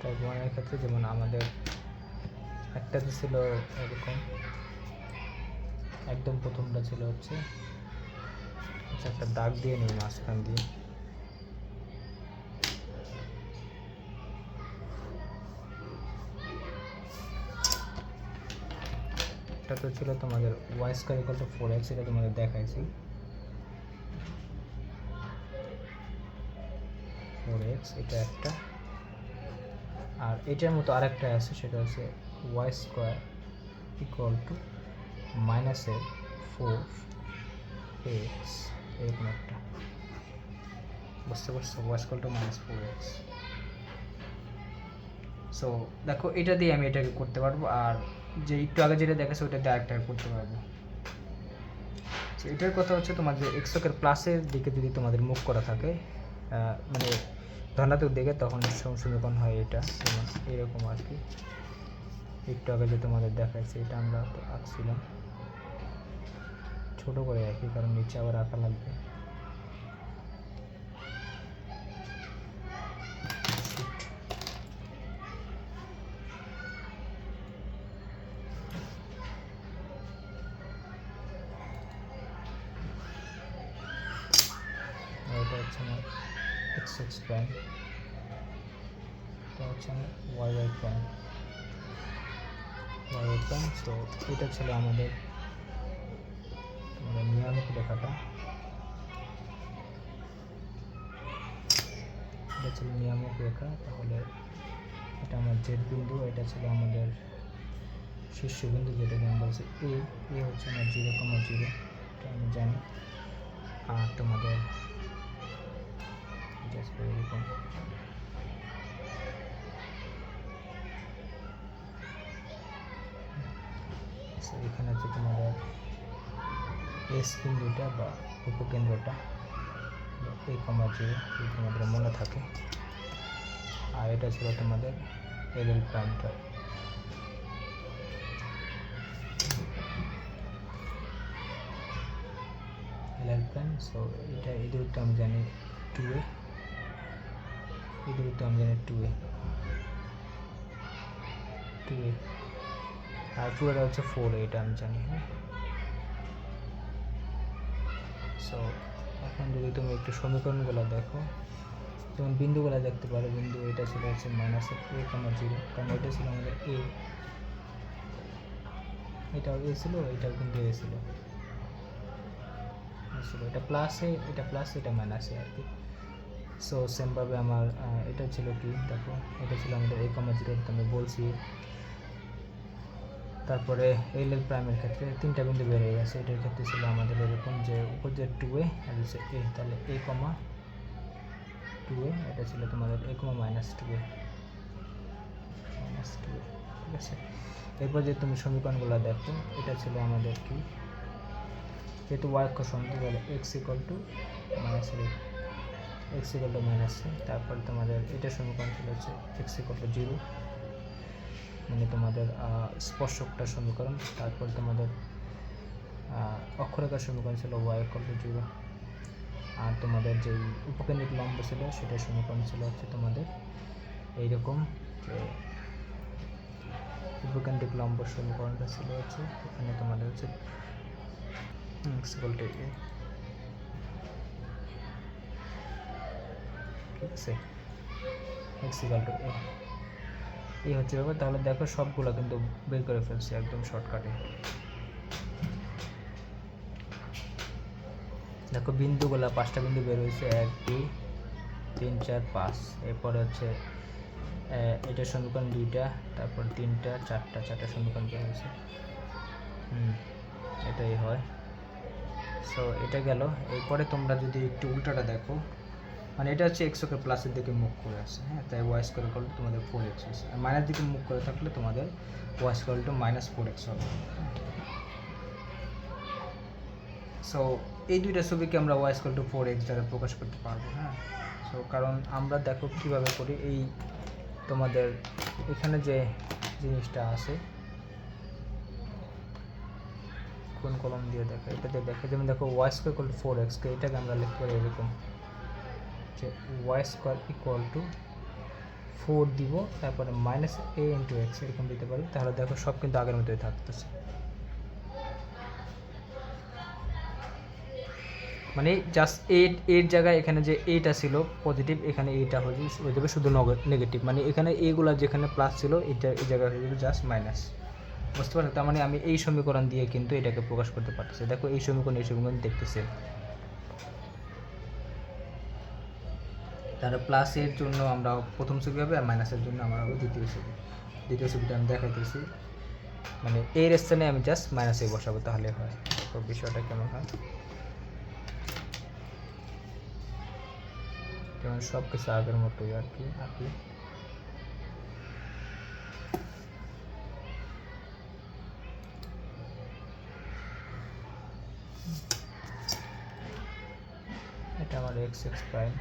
টাইপ 1-এর ক্ষেত্রে যেমন আমাদের একটাতে ছিল এরকম, একদম প্রথমটা ছিল হচ্ছে একটা দাগ দিয়ে নিই মাঝখান দিয়ে। এটা তো ছিল তোমাদের Y square equal two 4x, এটা তোমাদের দেখাইছি 4x, এটা একটা। আর এটার মতো আরেকটা আছে, সেটা হচ্ছে Y square equal to minus এর 4x, এরকম একটা। বুঝতে পারছো? Y square to minus 4x। So দেখো এটা দিয়ে আমি এটাকে করতে পারবো, আর যে একটু আগে যেটা দেখাচ্ছে ওটা দিয়ে আরেকটা করতে পারবো। তো এটার কথা হচ্ছে তোমার যে এক্স অক্ষের প্লাসের দিকে যদি তোমাদের মুখ করা থাকে, মানে ধনাত্মক দিকে, তখন সমীকরণ হয় এটা, যেমন এরকম আর কি। একটু আগে যে তোমাদের দেখাচ্ছে এটা আমরা তো আঁকছিলাম ছোট করে আর কি, কারণ নিচে আবার আঁকা লাগবে। এটা হচ্ছে আমার এক্স এক্স প্রাইম, এটা হচ্ছে আমার Y Y prime, Y Y prime. তো এটা ছিল আমাদের নিয়ামক রেখাটা, এটা ছিল নিয়ামক রেখা। তাহলে এটা আমার জেড বিন্দু, এটা ছিল আমাদের শীর্ষবিন্দু, যেটাকে আমি বলছি এ হচ্ছে আমার 0,0, এটা আমি জানি। আর তোমাদের এরকম এখানে হচ্ছে তোমাদের এস বিন্দুটা বা উপকেন্দ্রটা A,0, এই তোমাদের মনে থাকে। আর এটা ছিল তোমাদের এল এল প্রাইমটা। সো এটা এই দূরত্ব আমি জানি 2a, এই দূরত্ব আমি জানি 2a, আর পুরোটা হচ্ছে 4a, এটা আমি জানি। হ্যাঁ, সো এখন যদি তুমি একটু সমীকরণগুলো দেখো, যেমন বিন্দুগুলো দেখতে পারো, বিন্দু এটা ছিল হচ্ছে -a,0, কারণ এটা ছিল আমাদের a, এটাও a ছিল, এটাও কিন্তু a ছিল, এটা প্লাসে, এটা প্লাস, এটা মাইনাসে আর কি। সো সেমভাবে আমার এটা ছিল কি, দেখো এটা ছিল আমাদের a,0, আমি বলছি। তারপরে এল প্রাইমের ক্ষেত্রে 3টা বিন্দু বের হয়ে গেছে, এটার ক্ষেত্রে ছিল আমাদের এরকম যে উপর যে 2a আর হচ্ছে a, তাহলে a, 2a, এটা ছিল তোমাদের a, -2a, ঠিক আছে। এরপর যে তুমি সমীকরণগুলো দেখো, এটা ছিল আমাদের কি, যেহেতু y অক্ষ সমান, তাহলে x = -a, তারপর তোমাদের এটা সমীকরণ ছিল হচ্ছে x = 0, মানে তোমাদের স্পর্শকটার সমীকরণ। তারপর তোমাদের অক্ষরেখার সমীকরণ ছিল y = 0, আর তোমাদের যে উপকেন্দ্রিক লম্ব ছিল সেটার সমীকরণ ছিল হচ্ছে তোমাদের এইরকম, যে উপকেন্দ্রিক লম্ব সমীকরণটা ছিল হচ্ছে এখানে তোমাদের হচ্ছে x = a, ঠিক আছে, x = a, এই হচ্ছে ব্যাপার। তাহলে দেখো সবগুলো কিন্তু বের করে ফেলছি একদম শর্টকাটে। দেখো বিন্দুগুলো 5টা বিন্দু বের হয়েছে, 1 2 3 4 5, এরপরে হচ্ছে এটার সমীকরণ 2টা, তারপর 3টা 4টা সমীকরণ বের হয়েছে। এটাই হয়। সো এটা গেল। এরপরে তোমরা যদি একটু উল্টাটা দেখো, মানে এটা হচ্ছে x অক্ষের প্লাসের দিকে মুখ করে আছে, হ্যাঁ, তাই y স্কোয়ার করলে তোমাদের 4x আছে, আর মাইনাস দিকে মুখ করে থাকলে তোমাদের y স্কোয়ার -4x হবে। সো এই দুইটা ছবিকে আমরা y = 4x দ্বারা প্রকাশ করতে পারবো। হ্যাঁ, সো কারণ আমরা দেখো কীভাবে করি, এই তোমাদের এখানে যে জিনিসটা আছে, কোন কলম দিয়ে দেখো, এটাতে দেখো, যেমন দেখো y = 4x, এটাকে আমরা লিখতে পারি এরকম যে y = 4 দিব, তারপরে -a × x এরকম দিতে পারি। তাহলে দেখো সব কিন্তু আগের মতোই থাকতেছে, মানে জাস্ট এর জায়গায় এখানে যে এটা ছিল পজিটিভ, এখানে এটা হয়ে যাবে শুধু নেগেটিভ, মানে এখানে এগুলা যেখানে প্লাস ছিল এটা এই জায়গায় হয়ে যাবে জাস্ট মাইনাস। বুঝতে পারছো? তার মানে আমি এই সমীকরণ দিয়ে কিন্তু এটাকে প্রকাশ করতে পারতেছি। দেখো এই সমীকরণ দেখতেছি, তাহলে প্লাসের জন্য আমরা প্রথম ছবি হবে, আর মাইনাসের জন্য আমরা হবে দ্বিতীয় ছবি। দ্বিতীয় ছবিটা আমি দেখাইতেছি, মানে এর স্থানে আমি জাস্ট -a বসাবো, তাহলে হয়। তো বিষয়টা কেমন হয়, যেমন সব কিছু আগের মতোই আর কি আঁকি। এটা আমার x প্রাইম,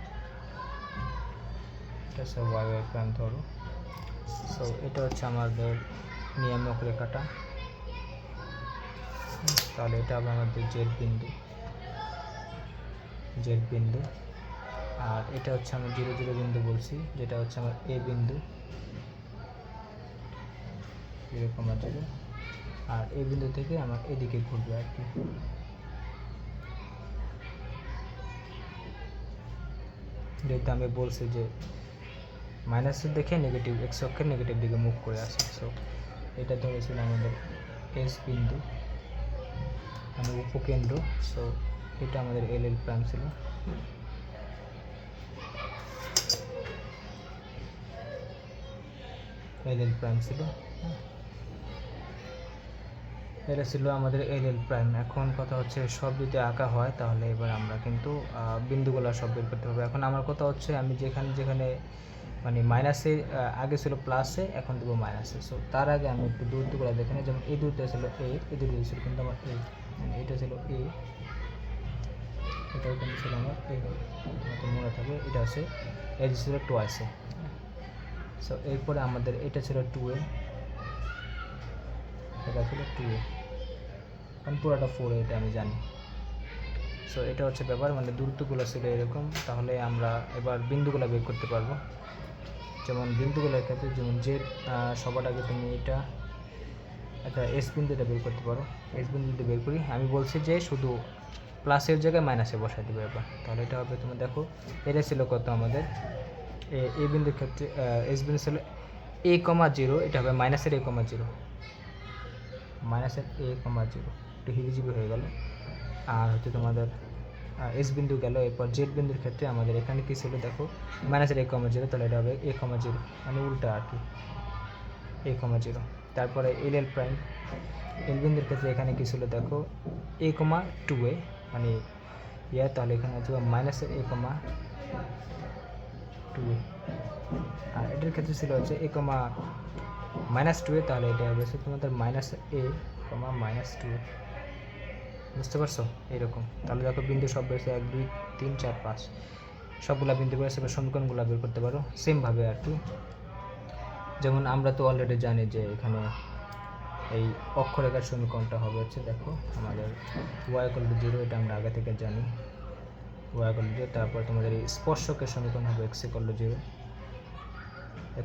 এটা হচ্ছে y প্রাইম ধরো। সো এটা হচ্ছে আমাদের নিয়ামক রেখাটা, তাহলে এটা হবে আমাদের জেড বিন্দু, আর এটা হচ্ছে আমি 0 0 বিন্দু বলছি, যেটা হচ্ছে আমার a বিন্দু, 0,0, আর এই বিন্দু থেকে আমার এদিকে ঘুরবে আর কি। যেহেতু আমি বলছি যে মাইনাসের দেখে নেগেটিভ, x অক্ষের নেগেটিভ দিকে মুভ করে আসে। সো এটা ধরেছিল আমাদের এস বিন্দু, মানে উপকেন্দ্র। সো এটা আমাদের এল প্রাইম ছিল, এটা ছিল আমাদের এল প্রাইম। এখন কথা হচ্ছে সব যদি আঁকা হয় তাহলে এবার আমরা কিন্তু বিন্দুগুলো সব বের করতে হবে। এখন আমার কথা হচ্ছে আমি যেখানে মানে মাইনাসে আগে ছিল প্লাসে, এখন দেবো মাইনাসে। সো তার আগে আমি একটু দূরত্বগুলো দেখে নিই, যেমন এই দূরত্ব ছিল এই দূরত্ব ছিল কিন্তু আমার মানে এটা ছিল এটাও কিন্তু ছিল আমার মনে থাকবে, এটা আছে এজ ছিল 2a। সো এরপরে আমাদের এটা ছিল 2a, এটা ছিল 2a, কারণ পুরোটা 4a, এটা আমি জানি। সো এটা হচ্ছে ব্যাপার, মানে দূরত্বগুলো ছিল এরকম। তাহলে আমরা এবার বিন্দুগুলো বের করতে পারবো। যেমন বিন্দুগুলোর ক্ষেত্রে যেমন জেড, সবার আগে তুমি এটা একটা এস বিন্দুটা বের করতে পারো। এস বিন্দুটা বের করি, আমি বলছি যে শুধু প্লাসের জায়গায় মাইনাসে বসাই দেবে এবার। তাহলে এটা হবে, তুমি দেখো এটা ছিল কত আমাদের এ বিন্দুর ক্ষেত্রে, এস বিন্দু ছিল a,0, এটা হবে মাইনাসের a,0, মাইনাসের a,0, একটু হিবিজিবি হয়ে গেল। আর হচ্ছে তোমাদের এস বিন্দু গেল। এরপর জেড বিন্দুর ক্ষেত্রে আমাদের এখানে কী ছিল দেখো মাইনাসের a,0, তাহলে এটা হবে a,0, মানে উল্টা আর কি, a,0। তারপরে এল প্রাইম, এল বিন্দুর ক্ষেত্রে এখানে কী ছিল দেখো a,2, মানে তাহলে এখানে আছে মাইনাসের a,2, আর এটার ক্ষেত্রে ছিল হচ্ছে a,-2, তাহলে এটা হবে তোমাদের -a,-2। বুঝতে পারছো এরকম। তাহলে দেখো বিন্দু সব বেরোছে 1 2 3 4 5, সবগুলা বিন্দু বেরোছে। এবার সমীকরণগুলো বের করতে পারো সেমভাবে আর কি। যেমন আমরা তো অলরেডি জানি যে এখানে এই অক্ষরেখার সমীকরণটা হবে হচ্ছে দেখো আমাদের y=0, এটা আমরা আগে থেকে জানি y=0। তারপর তোমাদের এই স্পর্শকের সমীকরণ হবে x=0,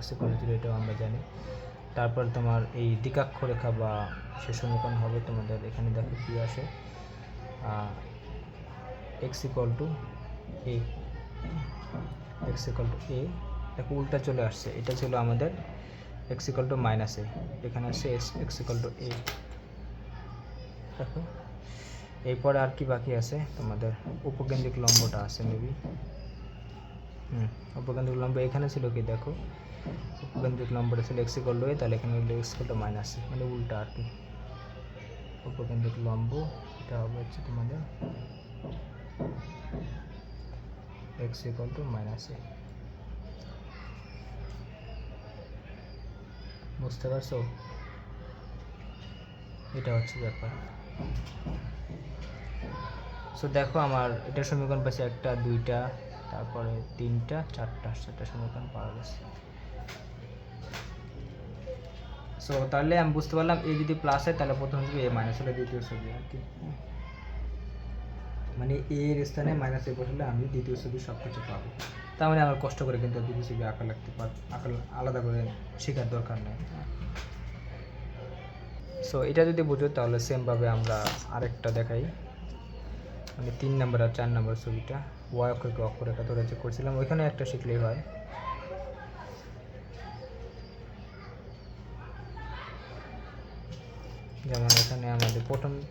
x=0, এটাও আমরা জানি। তারপর তোমার এই দ্বিকাক্ষরেখা বা সে সমীকরণ হবে তোমাদের এখানে দেখো কী আসে, x=a, x=a, দেখো উল্টা চলে আসছে, এটা ছিল আমাদের x=-a, এখানে আসছে x=a। দেখো এরপরে আর কি বাকি আছে তোমাদের উপকেন্দ্রিক লম্বটা আছে মেবি, উপকেন্দ্রিক লম্ব এখানে ছিল কি দেখো উপকেন্দ্রিক লম্বটা ছিল x=a, তাহলে এখানে x=-a, মানে উল্টা আর কি। উপকেন্দ্রিক লম্ব এটা হবে হচ্ছে তোমাদের x=-a। বুঝতে পারছো, এটা হচ্ছে ব্যাপার। সো দেখো আমার এটা সমীকরণ পাশে 1টা 2টা তারপরে 3টা 4টা সমীকরণ পাওয়া গেছে। সো তাহলে আমি বুঝতে পারলাম এ যদি প্লাস হয় তাহলে প্রথম ছবি এ মাইনাস হলে দ্বিতীয় ছবি আর কি, মানে এ এর স্থানে মাইনাস এ বসলে আমি দ্বিতীয় ছবি সব কিছু পাবো। তার মানে আমার কষ্ট করে কিন্তু দ্বিতীয় ছবি আঁকা লাগতে আঁকা আলাদা করে শেখার দরকার নেই। সো এটা যদি বুঝো তাহলে সেমভাবে আমরা আরেকটা দেখাই, মানে 3 নম্বর আর 4 নম্বর ছবিটা ওয়াই অক্ষরকে অক্ষরেখা ধরে যে করছিলাম ওইখানে একটা শিখলেই হয়। যেমন এখানে আমাদের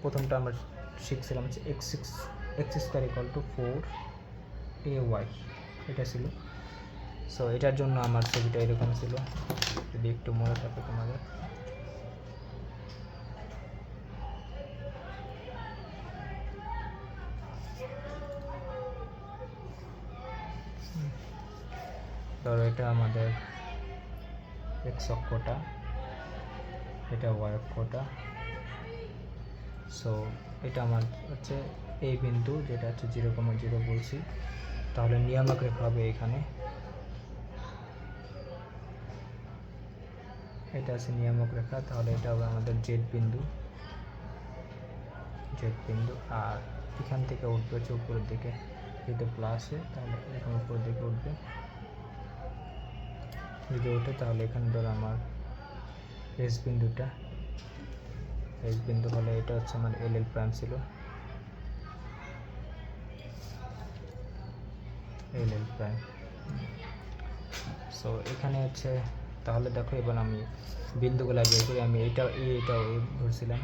প্রথমটা আমরা শিখছিলাম হচ্ছে x²=4ay, এটা ছিল। সো এটার জন্য আমার ছবিটা এরকম ছিল, যদি একটু মনে থাকে তোমাদের। ধরো এটা আমাদের এক্স অক্ষটা, এটা ওয়াই অক্ষটা। সো এটা আমার হচ্ছে এই বিন্দু যেটা হচ্ছে 0,0 বলছি, তাহলে নিয়ামক রেখা হবে এখানে, এটা আছে নিয়ামক রেখা। তাহলে এটা হবে আমাদের জেড বিন্দু, আর এখান থেকে উঠবে হচ্ছে উপরের দিকে, যেহেতু প্লাসে তাহলে এরকম উপরের দিকে উঠবে। যদি ওঠে তাহলে এখানে ধরো আমার এস বিন্দুটা, এস বিন্দু হলে এটা হচ্ছে আমার এল প্রাইম ছিল, এল প্রাইম। সো এখানে হচ্ছে তাহলে দেখো এবার আমি বিন্দুগুলো বের করি। আমি এটাও এটাও ধরছিলাম,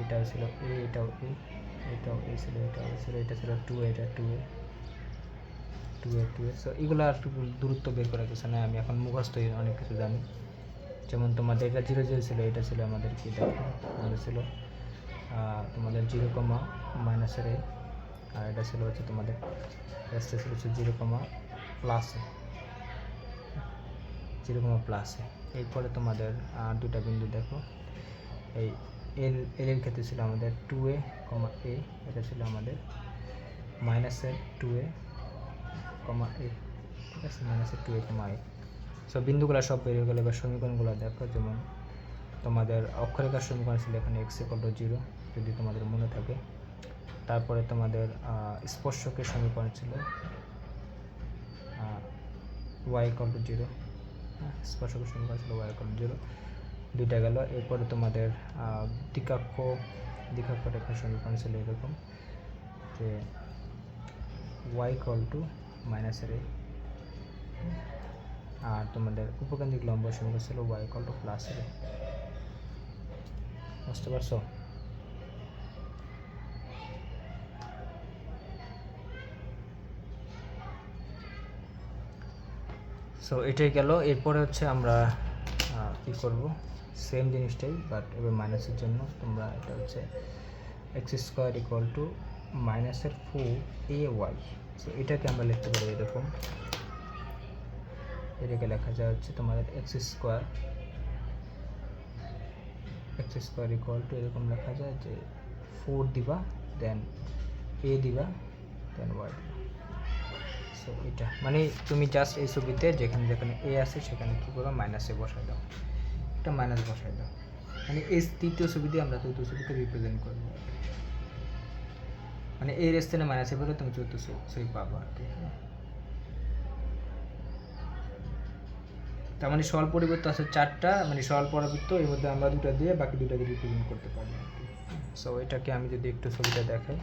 এটা ছিল এটাও এ ছিল, এটা ছিল 2a, এটা 2a। সো এগুলো আর দূরত্ব বের করার কিছু নয়, আমি এখন মুখস্থ অনেক কিছু জানি। যেমন তোমাদের এটা 0 ছিল, এটা ছিল আমাদের কি দেখো আমাদের ছিল তোমাদের 0,-a, আর এটা ছিল হচ্ছে তোমাদের ছিল হচ্ছে 0,+a। এরপরে তোমাদের দুটা বিন্দু দেখো, এই এর ক্ষেত্রে ছিল আমাদের 2a, এটা ছিল আমাদের -2a, ঠিক আছে, -2a। সো বিন্দুগুলো সব বেরিয়ে গেলে এবার সমীকরণগুলো দেখো। যেমন তোমাদের অক্ষরেখার সমীকরণ ছিল এখানে x=0, যদি তোমাদের মনে থাকে। তারপরে তোমাদের স্পর্শকের সমীকরণ ছিল y = 0, স্পর্শকের সমীকরণ ছিল y = 0, দুইটা গেল। এরপরে তোমাদের দ্বিকক্ষ রেখার সমীকরণ ছিল এরকম যে y = -a, আর তোমাদের উপকেন্দ্রিক লম্ব সমীকরণ ছিল y = +a। বুঝতে পারছো? সো এটাই গেল। এরপরে হচ্ছে আমরা কি করব, সেম জিনিসটাই বাট এবার মাইনাসের জন্য তোমরা এটা হচ্ছে x² = -4ay। সো এটাকে আমরা লিখতে পারি এরকম, এটাকে লেখা যায় হচ্ছে তোমাদের x² এরকম লেখা যায় যে 4 দিবা, দেন a দিবা, দেন y দিবা। সো এটা মানে তুমি জাস্ট এই ছবিতে যেখানে যেখানে এ আছে সেখানে কী করো, -a বসাই দাও, এটা মাইনাস বসাই দাও, মানে এই তৃতীয় ছবি দিয়ে আমরা চতুর্থ ছবিতে রিপ্রেজেন্ট করবো, মানে এর স্থানে -a বলে তুমি চতুর্থ ছবি পাবো আর কি। তার মানে সরল পরিবর্তন আছে 4টা, মানে সরল পরাবৃত্ত, এর মধ্যে আমরা 2টা দিয়ে বাকি 2টাকে রিপ্রেজেন্ট করতে পারি আর কি। সো এটাকে আমি যদি একটু ছবিটা দেখাই,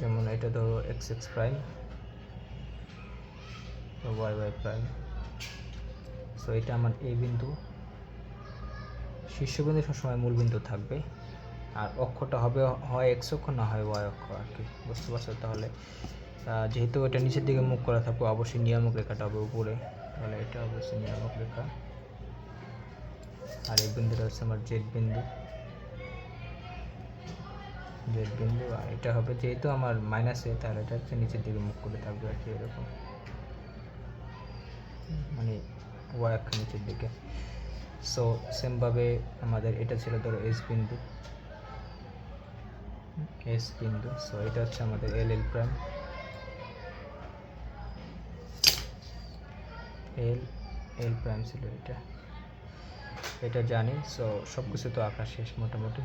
যেমন এটা ধরো x(x'), y(y'), সো এটা আমার a বিন্দু, শীর্ষবিন্দু সবসময় মূল বিন্দু থাকবে, আর অক্ষটা হবে হয় x অক্ষ না হয় y অক্ষ আর কি। বুঝতে পারছো? তাহলে যেহেতু এটা নিচের দিকে মুখ করা থাকবে, অবশ্যই নিয়ামক রেখাটা হবে উপরে, তাহলে এটা অবশ্যই নিয়ামক রেখা। আর এই বিন্দুটা হচ্ছে আমার জেড বিন্দু, আর এটা হবে যেহেতু আমার -a, তাহলে এটা হচ্ছে নিচের দিকে মুখ করে থাকবে আর কি, এরকম, মানে y অক্ষ নিচের দিকে। সো সেমভাবে আমাদের এটা ছিল ধরো এস বিন্দু, সো এটা হচ্ছে আমাদের LL', ছিল এটা জানি। সো সব কিছু তো আঁকা শেষ মোটামুটি।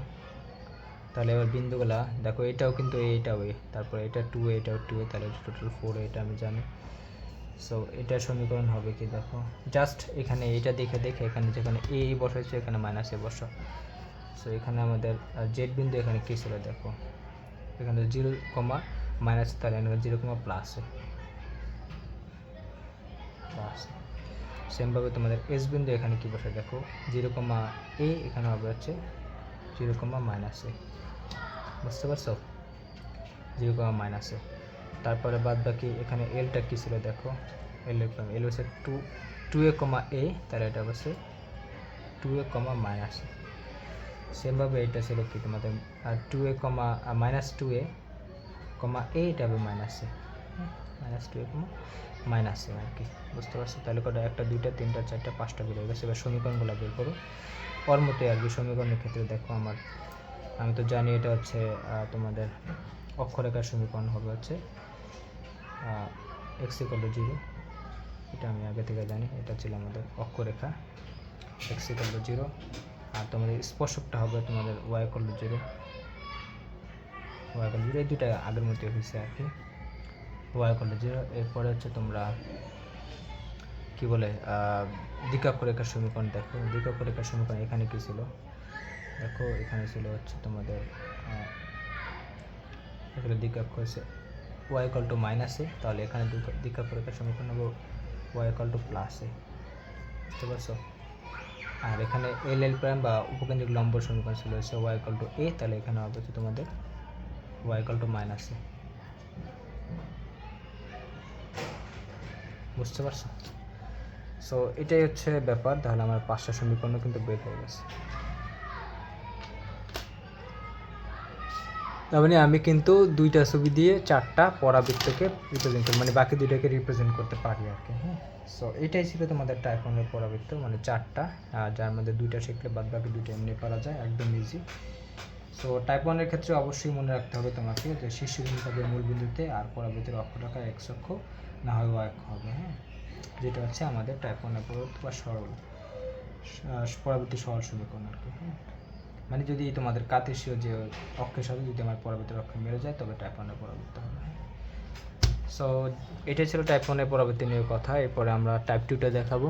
তাহলে এবার বিন্দুগুলা দেখো, এটাও কিন্তু এইটাও এ, তারপরে এটা 2a, এটাও 2a, তাহলে টোটাল 4a, এটা আমি জানি। সো এটার সমীকরণ হবে কি দেখো, জাস্ট এখানে এটা দেখে এখানে যেখানে a বসাইছে এখানে -a বসা। সো এখানে আমাদের জেড বিন্দু এখানে কী ছিল দেখো, এখানে 0, তাহলে এখানে 0, +a। সেমভাবে তোমাদের এস বিন্দু এখানে কি বসে দেখো, 0,a, এখানে হবে হচ্ছে 0,-a। বুঝতে পারছো? 0,-a। তারপরে বাদ বাকি এখানে এলটা কী ছিল দেখো, এল হচ্ছে 2a, তাহলে এটা হচ্ছে 2a, সেমভাবে এটা ছিল কি তোমাদের 2a, -2a, a, এটা হবে -a, -2a, আর কি। বুঝতে পারছো? তাহলে কটা, 1, 2, 3, 4, 5টা বের হয়ে গেছে। এবার সমীকরণগুলো বের করো ওর মতোই আর কি। সমীকরণের ক্ষেত্রে দেখো আমি তো জানি এটা হচ্ছে তোমাদের অক্ষরেখার সমীকরণ হবে হচ্ছে x = 0, এটা আমি আগে থেকে জানি, এটা ছিল আমাদের অক্ষরেখা x = 0, আর তোমাদের স্পর্শকটা হবে তোমাদের y = 0, এই দুটা আগের মতোই হয়েছে আর কি, y = 0। এরপরে হচ্ছে তোমরা কি বলে দ্বিকক্ষরেখার সমীকরণ দেখো, দ্বিকক্ষরেখার সমীকরণ এখানে কি ছিল দেখো, এখানে ছিল হচ্ছে তোমাদের এখানে দ্বিকক্ষ হচ্ছে y = -a, তাহলে এখানে দ্বিকক্ষরেখার সমীকরণ হবে y = +a। বুঝতে পারছো? আর এখানে LL' বা উপকেন্দ্রিক লম্ব সমীকরণ ছিল হচ্ছে y = a, তাহলে এখানে হবে হচ্ছে তোমাদের y = -a। বুঝতে পারছো? সো এটাই হচ্ছে ব্যাপার। তাহলে আমার 5টা সমীকরণ কিন্তু বের হয়ে গেছে। তার মানে আমি কিন্তু 2টা ছবি দিয়ে 4টা পরাবৃত্তকে রিপ্রেজেন্ট করি, মানে বাকি 2টাকে রিপ্রেজেন্ট করতে পারি আর কি। হ্যাঁ, সো এটাই ছিল তোমাদের টাইপনের পরাবৃত্ত, মানে 4টা, যার মধ্যে 2টা শিখলে বাদ বাকি 2টা এমনি করা যায়, একদম ইজি। সো টাইপ 1-এর ক্ষেত্রে অবশ্যই মনে রাখতে হবে তোমাকে যে শীর্ষবিন্দু থাকবে মূল বিন্দুতে, আর পরাবৃত্তের অক্ষরেখা x অক্ষ, না হয় ওয়াক হবে। হ্যাঁ, যেটা হচ্ছে আমাদের টাইপ ওয়ানের পরবর্তী বা সরল পরবর্তী সরল সমীকরণ আর কি। হ্যাঁ, মানে যদি তোমাদের কার্তেশীয় যে অক্ষের সাথে যদি আমার পরবর্তী অক্ষ মিলে যায় তবে টাইপ ওয়ানের পরবর্তী হবে। সো এটাই ছিল টাইপ ওয়ানের পরবর্তী নিয়ে কথা। এরপরে আমরা টাইপ টুটা দেখাবো।